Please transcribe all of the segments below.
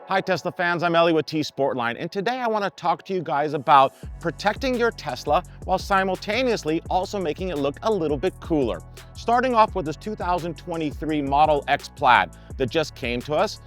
Hi Tesla fans, I'm Ellie with Sportline, and today I want to talk to you guys about protecting your Tesla while simultaneously also making it look a little bit cooler. Starting off with this 2023 Model X Plaid that just came to us,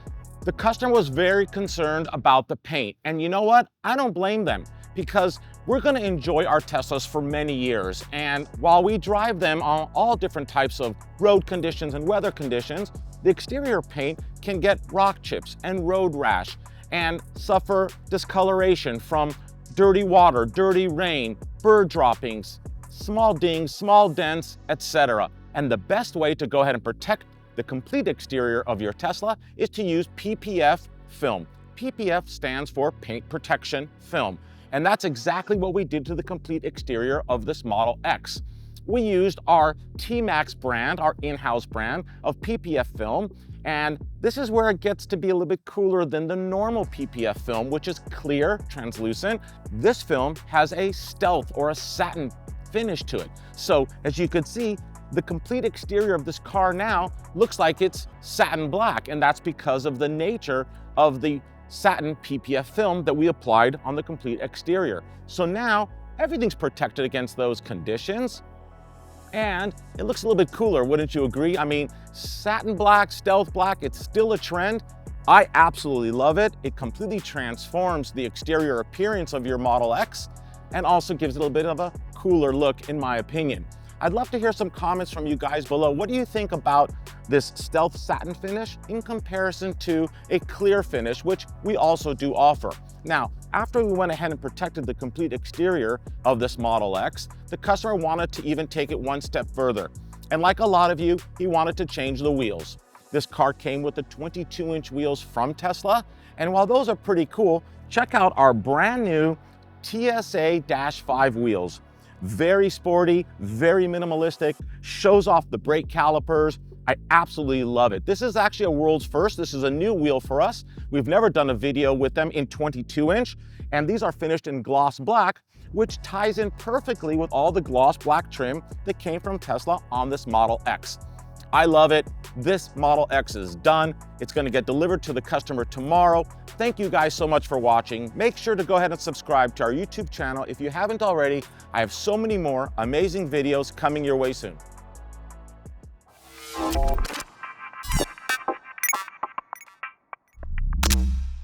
the customer was very concerned about the paint, and you know what? I don't blame them, because we're going to enjoy our Teslas for many years, and while we drive them on all different types of road conditions and weather conditions, the exterior paint can get rock chips and road rash and suffer discoloration from dirty water, dirty rain, bird droppings, small dings, small dents, etc. And the best way to go ahead and protect the complete exterior of your Tesla is to use PPF film. PPF stands for Paint Protection Film. And that's exactly what we did to the complete exterior of this Model X. We used our TMaxx brand, our in-house brand of PPF film, and this is where it gets to be a little bit cooler than the normal PPF film, which is clear, translucent. This film has a stealth or a satin finish to it. So as you could see, the complete exterior of this car now looks like it's satin black, and that's because of the nature of the satin PPF film that we applied on the complete exterior. So now everything's protected against those conditions, and it looks a little bit cooler, wouldn't you agree? I mean, satin black, stealth black, it's still a trend. I absolutely love it. It completely transforms the exterior appearance of your Model X and also gives it a little bit of a cooler look, in my opinion. I'd love to hear some comments from you guys below. What do you think about this stealth satin finish in comparison to a clear finish, which we also do offer? Now, after we went ahead and protected the complete exterior of this Model X, the customer wanted to even take it one step further. And like a lot of you, he wanted to change the wheels. This car came with the 22-inch wheels from Tesla. And while those are pretty cool, check out our brand new TSA-5 wheels. Very sporty, very minimalistic, shows off the brake calipers. I absolutely love it. This is actually a world's first. This is a new wheel for us. We've never done a video with them in 22-inch, and these are finished in gloss black, which ties in perfectly with all the gloss black trim that came from Tesla on this Model X. I love it. This Model X is done. It's going to get delivered to the customer tomorrow. Thank you guys so much for watching. Make sure to go ahead and subscribe to our YouTube channel if you haven't already. I have so many more amazing videos coming your way soon.